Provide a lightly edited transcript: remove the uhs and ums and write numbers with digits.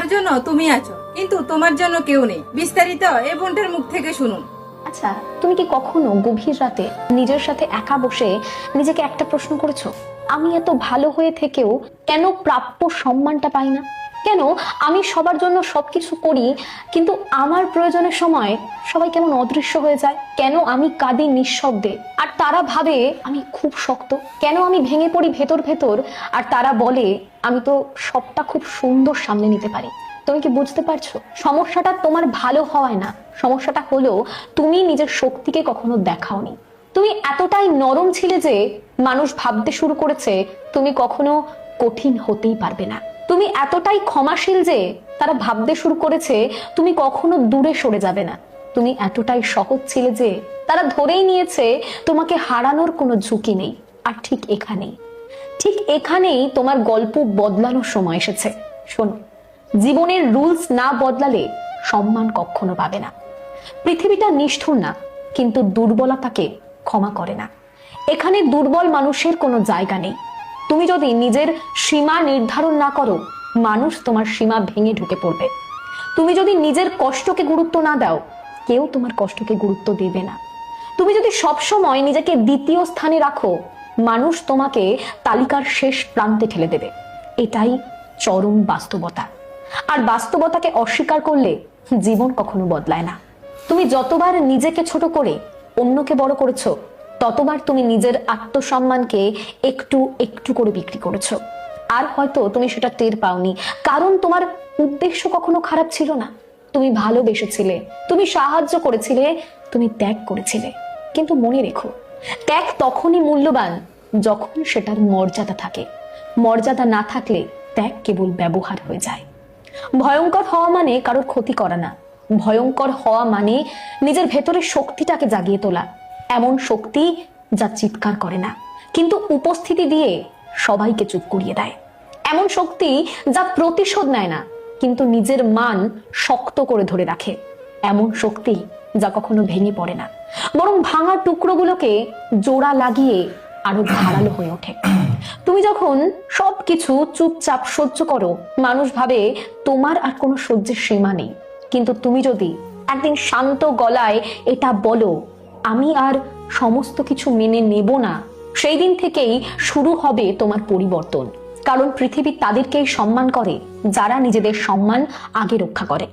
তোমার জন্য তুমি আছো, কিন্তু তোমার জন্য কেউ নেই। বিস্তারিত এই বোনটার মুখ থেকে শুনুন। আচ্ছা, তুমি কি কখনো গভীর রাতে নিজের সাথে একা বসে নিজেকে একটা প্রশ্ন করেছো, আমি এত ভালো হয়ে থেকেও কেন প্রাপ্য সম্মানটা পাই না? কেন আমি সবার জন্য সবকিছু করি, কিন্তু আমার প্রয়োজনের সময় সবাই কেমন অদৃশ্য হয়ে যায়? কেন আমি কাঁদি নিঃশব্দে আর তারা ভাবে আমি খুব শক্ত? কেন আমি ভেঙে পড়ি ভেতর ভেতর আর তারা বলে আমি তো সবটা খুব সুন্দর সামনে নিতে পারি? তুমি কি বুঝতে পারছো? সমস্যাটা তোমার ভালো হওয়ায় না, সমস্যাটা হলো তুমি নিজের শক্তিকে কখনো দেখাওনি। তুমি এতটাই নরম ছিলে যে মানুষ ভাবতে শুরু করেছে তুমি কখনো কঠিন হতেই পারবে না। তুমি এতটাই ক্ষমাশীল যে তারা ভাবতে শুরু করেছে তুমি কখনো দূরে সরে যাবে না। তুমি এতটাই সহজ ছিলে যে তারা ধরেই নিয়েছে তোমাকে হারানোর কোনো ঝুঁকি নেই। আর ঠিক এখানেই তোমার গল্প বদলানোর সময় এসেছে। শোনো, জীবনের রুলস না বদলালে সম্মান কখনো পাবে না। পৃথিবীটা নিষ্ঠুর না, কিন্তু দুর্বলতাকে ক্ষমা করে না। এখানে দুর্বল মানুষের কোনো জায়গা নেই। তুমি যদি নিজের সীমা নির্ধারণ না করো, মানুষ তোমার সীমা ভেঙে ঢুকে পড়বে। তুমি যদি নিজের কষ্টকে গুরুত্ব না দাও, কেউ তোমার কষ্টকে গুরুত্ব দেবে না। তুমি যদি সবসময় নিজেকে দ্বিতীয় স্থানে রাখো, মানুষ তোমাকে তালিকার শেষ প্রান্তে ঠেলে দেবে। এটাই চরম বাস্তবতা। আর বাস্তবতাকে অস্বীকার করলে জীবন কখনো বদলায় না। তুমি যতবার নিজেকে ছোট করে অন্যকে বড় করেছো, ততবার তুমি নিজের আত্মসম্মানকে একটু একটু করে বিক্রি করেছো। আর হয়তো তুমি সেটা টের পাওনি, কারণ তোমার উদ্দেশ্য কখনো খারাপ ছিল না। তুমি ভালোবেসেছিলে, তুমি সাহায্য করেছিলে, তুমি ত্যাগ করেছিলে। কিন্তু মনে রেখো, ত্যাগ তখনই মূল্যবান যখন সেটার মর্যাদা থাকে। মর্যাদা না থাকলে ত্যাগ কেবল ব্যবহার হয়ে যায়। ভয়ঙ্কর হওয়া মানে কারোর ক্ষতি করা না, ভয়ঙ্কর হওয়া মানে নিজের ভেতরের শক্তিটাকে জাগিয়ে তোলা। এমন শক্তি যা চিৎকার করে না, কিন্তু উপস্থিতি দিয়ে সবাইকে চুপ করিয়ে দেয়। এমন শক্তি যা প্রতিশোধ নেয় না, কিন্তু নিজের মান শক্ত করে ধরে রাখে। এমন শক্তি যা কখনো ভেঙে পড়ে না, বরং ভাঙা টুকরোগুলোকে জোড়া লাগিয়ে আরো ধারালো হয়ে ওঠে। তুমি যখন সবকিছু চুপচাপ সহ্য করো, মানুষ ভাবে তোমার আর কোনো সহ্যের সীমা নেই। কিন্তু তুমি যদি একদিন শান্ত গলায় এটা বলো, আমি আর সমস্ত কিছু মেনে নেব না, সেই দিন থেকেই শুরু হবে তোমার পরিবর্তন। কারণ পৃথিবী তাদেরকেই সম্মান করে যারা নিজেদের সম্মান আগে রক্ষা করে।